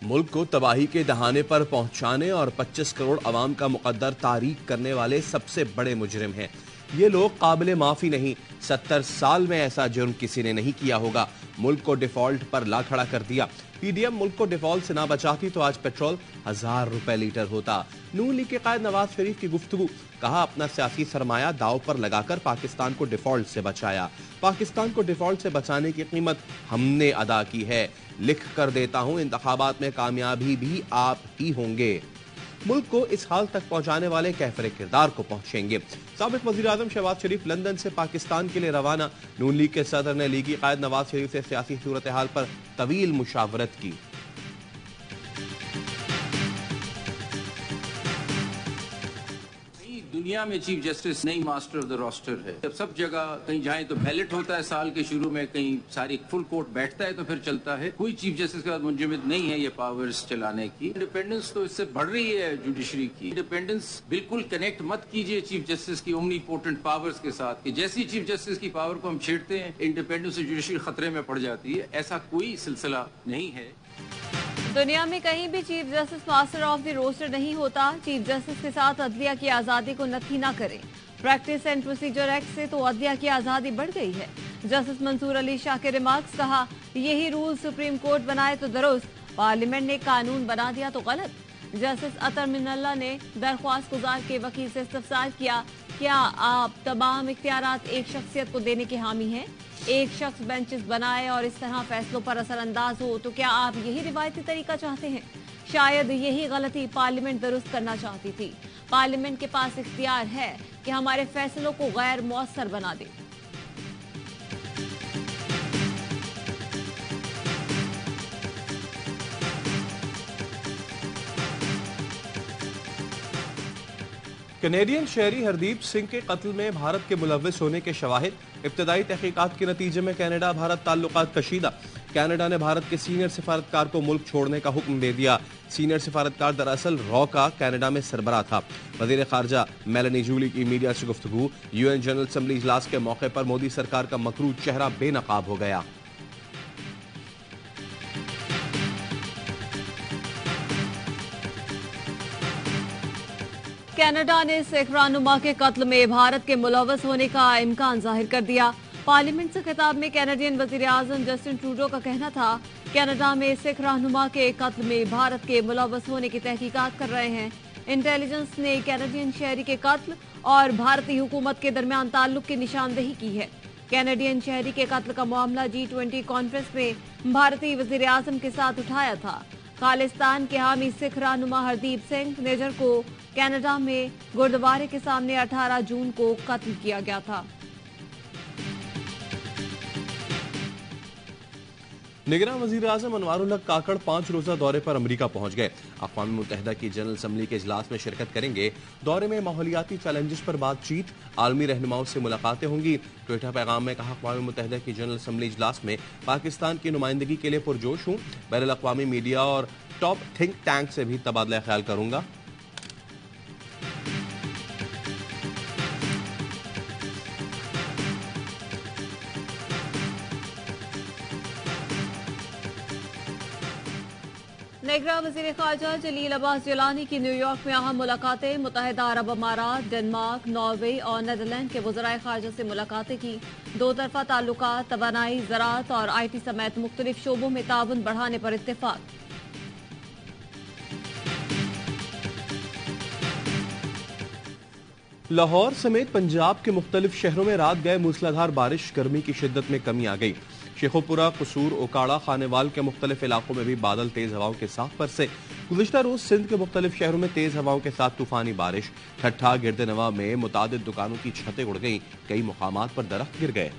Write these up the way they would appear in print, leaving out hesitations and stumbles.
मुल्क को तबाही के दहाने पर पहुंचाने और 25 करोड़ अवाम का मुकद्दर तारीक करने वाले सबसे बड़े मुजरिम हैं। ये लोग काबिले माफी नहीं, 70 साल में ऐसा जुर्म किसी ने नहीं किया होगा। मुल्क को डिफॉल्ट पर ला खड़ा कर दिया। पीडीएम मुल्क को डिफॉल्ट से ना बचाती तो आज पेट्रोल 1000 रुपए लीटर होता। नून लीग के कायद नवाज शरीफ की गुफ्तगू, कहा अपना सियासी सरमाया दाव पर लगाकर पाकिस्तान को डिफॉल्ट से बचाया। पाकिस्तान को डिफॉल्ट से बचाने की कीमत हमने अदा की है। लिख कर देता हूं, इंतखाबात में कामयाबी भी आप ही होंगे। मुल्क को इस हाल तक पहुंचाने वाले कैफरे किरदार को पहुंचेंगे। साबिक वजीर आजम शहबाज शरीफ लंदन से पाकिस्तान के लिए रवाना। नून लीग के सदर ने लीगी कायद नवाज शरीफ से सियासी सूरत हाल पर तवील मुशावरत की। दुनिया में चीफ जस्टिस नई मास्टर ऑफ द रोस्टर है। जब सब जगह कहीं जाए तो बैलेट होता है साल के शुरू में, कहीं सारी फुल कोर्ट बैठता है तो फिर चलता है। कोई चीफ जस्टिस के बाद मुंजमद नहीं है ये पावर्स चलाने की। इंडिपेंडेंस तो इससे बढ़ रही है जुडिशरी की। इंडिपेंडेंस बिल्कुल कनेक्ट मत कीजिए चीफ जस्टिस की ओमनीपोटेंट पावर्स के साथ कि जैसी चीफ जस्टिस की पावर को हम छेड़ते हैं इंडिपेंडेंस से जुडिशरी खतरे में पड़ जाती है। ऐसा कोई सिलसिला नहीं है। दुनिया में कहीं भी chief justice master of the roster नहीं होता। चीफ जस्टिस के साथ अदलिया की आजादी को नथी न करें। प्रैक्टिस एंड प्रोसीजर एक्ट से तो अदलिया की आजादी बढ़ गई है। जस्टिस मंसूर अली शाह के रिमार्क्स, कहा यही रूल सुप्रीम कोर्ट बनाए तो दुरुस्त, पार्लियामेंट ने कानून बना दिया तो गलत। जस्टिस अतर मिनल्ला ने दरख्वास्त गुजार के वकील से इस्तफसार किया, क्या आप तमाम इख्तियारात एक शख्सियत को देने के हामी हैं? एक शख्स बेंचेस बनाए और इस तरह फैसलों पर असरअंदाज हो तो क्या आप यही रिवायती तरीका चाहते हैं? शायद यही गलती पार्लियामेंट दुरुस्त करना चाहती थी। पार्लियामेंट के पास इख्तियार है कि हमारे फैसलों को गैर मौसर बना दे। कैनेडियन शहरी हरदीप सिंह के कत्ल में भारत के मुलव्विस होने के शवाहिद। इब्तदाई तहकीकात के नतीजे में कनाडा भारत ताल्लुकात कशीदा। कनाडा ने भारत के सीनियर सिफारतकार को मुल्क छोड़ने का हुक्म दे दिया। सीनियर सिफारतकार दरअसल रॉ का कनाडा में सरबराह था। वजीर खारजा मेलानी जूली की मीडिया से गुफ्तगू, यूएन जनरल असम्बली इजलास के मौके पर मोदी सरकार का मकरूज चेहरा बेनकाब हो गया। कनाडा ने सिख रहनुमा के कत्ल में भारत के मुलव्वस होने का इम्कान जाहिर कर दिया। पार्लियामेंट से खिताब में कैनेडियन वजीर आजम जस्टिन ट्रूडो का कहना था, कनाडा में सिख रहनुमा के कत्ल में भारत के मुलव्वस होने की तहकीकात कर रहे हैं। इंटेलिजेंस ने कैनेडियन शहरी के कत्ल और भारतीय हुकूमत के दरमियान ताल्लुक की निशानदेही की है। कैनेडियन शहरी के कत्ल का मामला G20 कॉन्फ्रेंस में भारतीय वजीर आजम के साथ उठाया था। खालिस्तान के हामी सिख रहनुमा हरदीप सिंह नेजर को कनाडा में गुरुद्वारे के सामने 18 जून को कत्ल किया गया था। निगरान वजीर आजम अनवारुल हक काकड़ 5 रोजा दौरे पर अमरीका पहुंच गए। अक़वाम मुत्तहिदा की जनरल असम्बली के इजलास में शिरकत करेंगे। दौरे में माहौलियाती चैलेंजेस पर बातचीत, आलमी रहनुमाओं से मुलाकातें होंगी। ट्विटर पैगाम में कहा, अक़वाम मुत्तहिदा की जनरल असम्बली इजलास में पाकिस्तान की नुमाइंदगी के लिए पुरजोश हूँ। बैनुल अक़वामी मीडिया और टॉप थिंक टैंक से भी तबादला ख्याल करूंगा। निगरान वज़ीर ख़ारजा जलील अब्बास जिलानी की न्यूयॉर्क में अहम मुलाकातें। मुत्तहिदा अरब अमारात, डेनमार्क, नॉर्वे और नीदरलैंड के वज़राए ख़ारजा से मुलाकातें की। दो तरफा ताल्लुकात, तवानाई, ज़राअत और IT समेत मुख्तलिफ शोबों में ताउन बढ़ाने पर इत्तेफाक। लाहौर समेत पंजाब के मुख्तलिफ शहरों में रात गए मूसलाधार बारिश, गर्मी की शिद्दत में कमी आ गई। शेखोपुरा, कसूर, ओकाड़ा, खानेवाल के मुख्तलिफ इलाकों में भी बादल तेज हवाओं के साथ बरसे। गुज़िश्ता रोज सिंध के मुख्तलिफ शहरों में तेज हवाओं के साथ तूफानी बारिश। ठट्ठा, गिरदनवा में मुतादिद दुकानों की छतें उड़ गईं, कई मुकामात पर दरख्त गिर गए।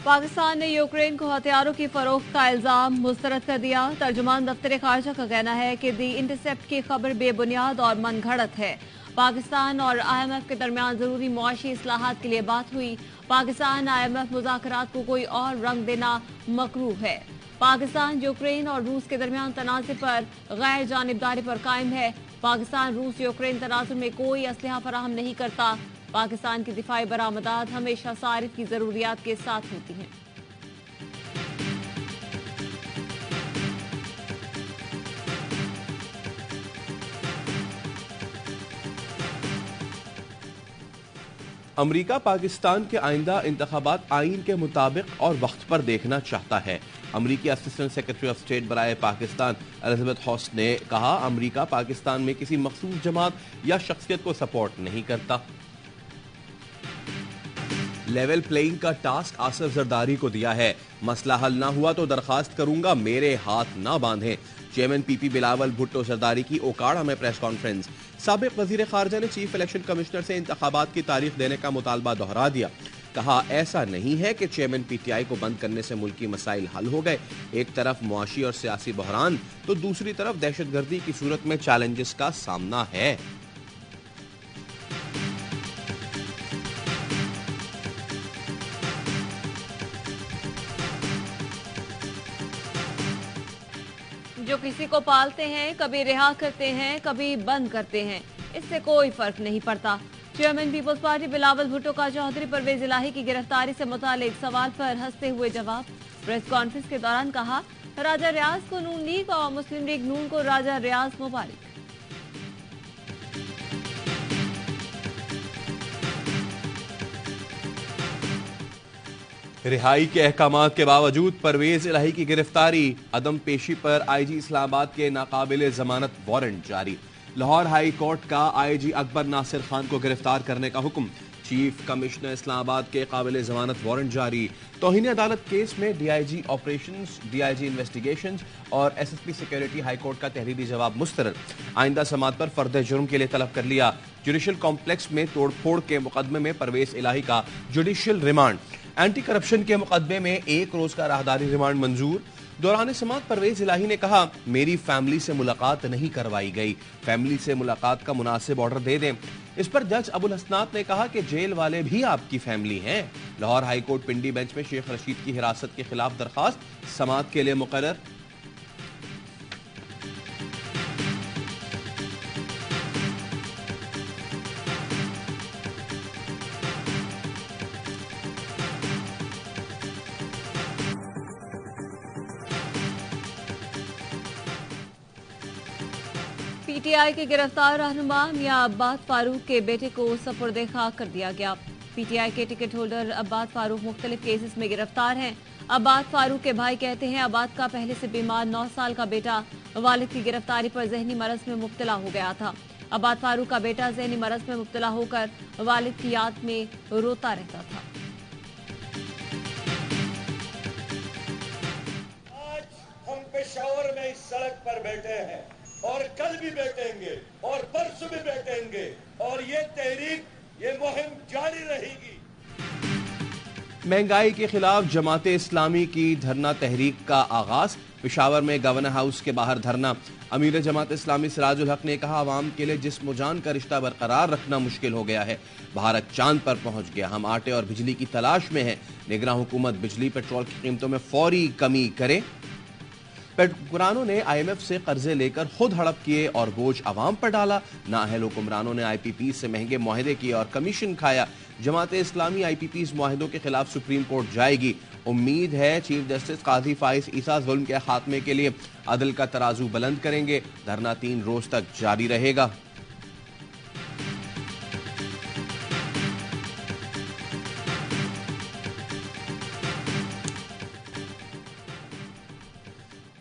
पाकिस्तान ने यूक्रेन को हथियारों की फरोख्त का इल्जाम मुस्तरद कर दिया। तर्जुमान दफ्तर खारजा का कहना है कि दी इंटरसेप्ट की खबर बेबुनियाद और मनगढ़ंत है। पाकिस्तान और IMF के दरमियान जरूरी मुआशी इस्लाहात के लिए बात हुई। पाकिस्तान IMF मुज़ाकरात को कोई और रंग देना मकरूह है। पाकिस्तान यूक्रेन और रूस के दरमियान तनाज़े पर गैर जानिबदारी पर कायम है। पाकिस्तान रूस यूक्रेन तनाज़ुर में कोई असलहा फराहम नहीं करता। पाकिस्तान की दिफाई बरामदात हमेशा सारिफ की जरूरियात के साथ होती हैं। अमरीका पाकिस्तान के आइंदा इंतखाबात आईन के मुताबिक और वक्त पर देखना चाहता है। अमरीकी असिस्टेंट सेक्रेटरी ऑफ स्टेट बराए पाकिस्तान एलिजाबेथ हॉस ने कहा, अमरीका पाकिस्तान में किसी मखसूस जमात या शख्सियत को सपोर्ट नहीं करता। लेवल प्लेइंग का टास्क आसिफ जरदारी को दिया है। मसला हल ना हुआ तो दरखास्त करूंगा, मेरे हाथ ना बांधें। चेयरमैन पीपी बिलावल भुट्टो जरदारी की ओकाड़ा में प्रेस कॉन्फ्रेंस। साबिक वजीर खारजा ने चीफ इलेक्शन कमिश्नर से इंतखाबात की तारीख देने का मुतालबा दोहरा दिया। कहा, ऐसा नहीं है कि चेयरमैन पीटीआई को बंद करने से मुल्की मसाइल हल हो गए। एक तरफ मुआशी और सियासी बहरान तो दूसरी तरफ दहशतगर्दी की सूरत में चैलेंजेस का सामना है। जो किसी को पालते हैं, कभी रिहा करते हैं, कभी बंद करते हैं, इससे कोई फर्क नहीं पड़ता। चेयरमैन पीपल्स पार्टी बिलावल भुट्टो का चौधरी परवेज इलाही की गिरफ्तारी से मुतालिक सवाल पर हंसते हुए जवाब। प्रेस कॉन्फ्रेंस के दौरान कहा, राजा रियाज को नून लीग और मुस्लिम लीग नून को राजा रियाज मुबारक। रिहाई के अहकामात के बावजूद परवेज इलाही की गिरफ्तारी। अदम पेशी पर आईजी इस्लामाबाद के नाकाबिले जमानत वारंट जारी। लाहौर हाई कोर्ट का आईजी अकबर नासिर खान को गिरफ्तार करने का हुक्म। चीफ कमिश्नर इस्लामाबाद के काबिले जमानत वारंट जारी। तौहीन अदालत केस में डीआईजी ऑपरेशंस, डीआईजी इन्वेस्टिगेशंस और एसएसपी सिक्योरिटी हाई कोर्ट का तहरीरी जवाब मुस्तरद। आइंदा समात पर फर्द जुर्म के लिए तलब कर लिया। जुडिशल कॉम्प्लेक्स में तोड़फोड़ के मुकदमे में परवेज इलाही का जुडिशल रिमांड। एंटी करप्शन के मुकदमे में 1 रोज का राहदारी रिमांड मंजूर। दौरान समात परवेज इलाही ने कहा, मेरी फैमिली से मुलाकात नहीं करवाई गई, फैमिली से मुलाकात का मुनासिब ऑर्डर दे दें। इस पर जज अबुल हसनात ने कहा कि जेल वाले भी आपकी फैमिली हैं। लाहौर हाई कोर्ट पिंडी बेंच में शेख रशीद की हिरासत के खिलाफ दरखास्त समात के लिए मुकर्रर। पीटीआई के गिरफ्तार रहनुमा मियां अब्बास फारूक के बेटे को सपुर्दे खाक कर दिया गया। पीटीआई के टिकट होल्डर अब्बास फारूक मुख्तलिफ केसेस में गिरफ्तार हैं। अब्बास फारूक के भाई कहते हैं, अब्बास का पहले से बीमार 9 साल का बेटा वालिद की गिरफ्तारी पर जहनी मरज में मुब्तला हो गया था। अब्बास फारूक का बेटा जहनी मरज में मुब्तला होकर वालिद की याद में रोता रहता था। आज हम पेशावर में इस सड़क पर बैठे हैं और कल भी बैठेंगे और परसों भी बैठेंगे और ये तहरीक, ये मुहिम जारी रहेगी। महंगाई के खिलाफ जमाते इस्लामी की धरना तहरीक का आगाज। पेशावर में गवर्नर हाउस के बाहर धरना। अमीर जमात इस्लामी सिराजुल हक ने कहा, आवाम के लिए जिस्म जान का रिश्ता बरकरार रखना मुश्किल हो गया है। भारत चांद पर पहुंच गया, हम आटे और बिजली की तलाश में हैं। निगरान हुकूमत बिजली पेट्रोल की कीमतों में फौरी कमी करे। हुक्मरानों ने आईएमएफ से कर्जे लेकर खुद हड़प किए और बोझ अवाम पर डाला। नाअहल हुक्मरानों ने आईपीपी से महंगे मुआहदे किए और कमीशन खाया। जमात इस्लामी आईपीपी मुआहदों के खिलाफ सुप्रीम कोर्ट जाएगी। उम्मीद है चीफ जस्टिस काजी फाइज ईसा जुल्म के खात्मे के लिए अदल का तराजू बुलंद करेंगे। धरना 3 रोज तक जारी रहेगा।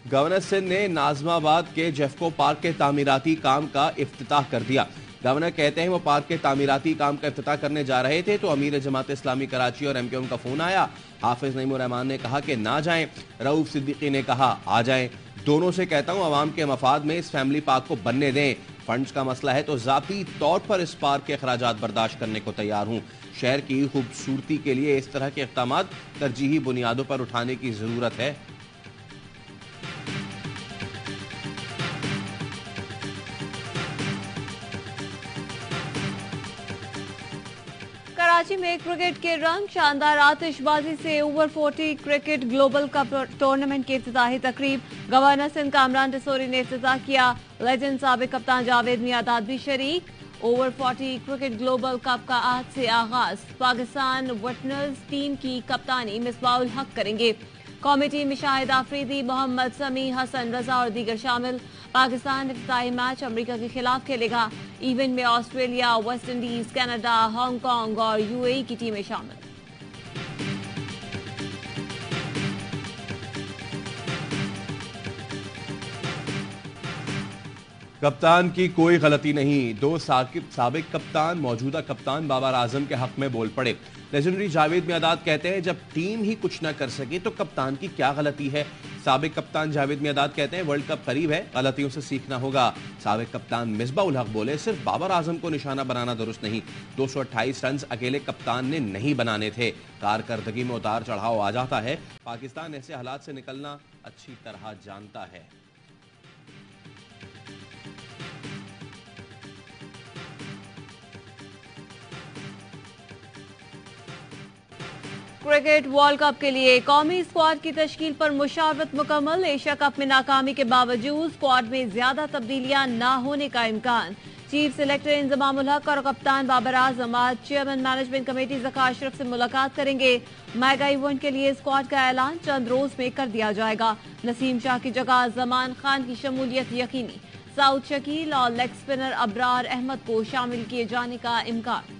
गवर्नर सिंध ने नाजमाबाद के जेफको पार्क के तामीराती काम का इफ्तिताह कर दिया। गवर्नर कहते हैं, वो पार्क के तामीराती काम का इफ्तिताह करने जा रहे थे तो अमीर जमात इस्लामी कराची और एमक्यूएम का फोन आया। हाफिज नईमुर रहमान ने कहा कि ना जाएं, रऊफ सिद्दीकी ने कहा आ जाएं। दोनों से कहता हूं, अवाम के मफाद में इस फैमिली पार्क को बनने दें। फंड्स का मसला है तो जाती तौर पर इस पार्क के अखराजात बर्दाश्त करने को तैयार हूं। शहर की खूबसूरती के लिए इस तरह के इक़दामात तरजीही बुनियादों पर उठाने की जरूरत है। कराची में क्रिकेट के रंग। शानदार आतिशबाजी से over 40 cricket global cup tournament की इफ्तिताही तकरीब। गवर्नर सिंध कामरान डिसोरी ने इफ्तिताह किया। लेजेंड साबिक कप्तान जावेद मियादाद भी शरीक। ओवर 40 क्रिकेट ग्लोबल कप का आज से आगाज। पाकिस्तान वेटरन्स टीम की कप्तानी मिसबाउल हक करेंगे। कौमी टीम में शाहिद आफरीदी, मोहम्मद समी, हसन रजा और दीगर शामिल। पाकिस्तान इफ्ताही मैच अमेरिका के खिलाफ खेलेगा। इवेंट में Australia, West Indies, Canada, Hong Kong और यूएई की टीमें शामिल। कप्तान की कोई गलती नहीं। दो साबिक कप्तान मौजूदा कप्तान बाबर आजम के हक में बोल पड़े। लेजेंडरी जावेद मियांदाद कहते हैं जब टीम ही कुछ न कर सके तो कप्तान की क्या गलती है। साबिक कप्तान जावेद मियांदाद कहते हैं वर्ल्ड कप करीब है, गलतियों से सीखना होगा। साबिक कप्तान मिसबाह उल हक बोले सिर्फ बाबर आजम को निशाना बनाना दुरुस्त नहीं। 228 रन अकेले कप्तान ने नहीं बनाने थे। कारकर्दगी में उतार चढ़ाव आ जाता है। पाकिस्तान ऐसे हालात से निकलना अच्छी तरह जानता है। क्रिकेट वर्ल्ड कप के लिए कौमी स्क्वाड की तश्कील पर मुशावरत मुकम्मल। एशिया कप में नाकामी के बावजूद स्क्वाड में ज्यादा तब्दीलियां न होने का इम्कान। चीफ सिलेक्टर इंजमाम उल हक और कप्तान बाबर आजम आज chairman management committee Zaka Ashraf से मुलाकात करेंगे। मेगा इवेंट के लिए स्क्वाड का ऐलान चंद रोज में कर दिया जाएगा। नसीम शाह की जगह जमान खान की शमूलियत यकीनी। साउथ शकील और लेग स्पिनर अबरार अहमद को शामिल किए जाने का इम्कान।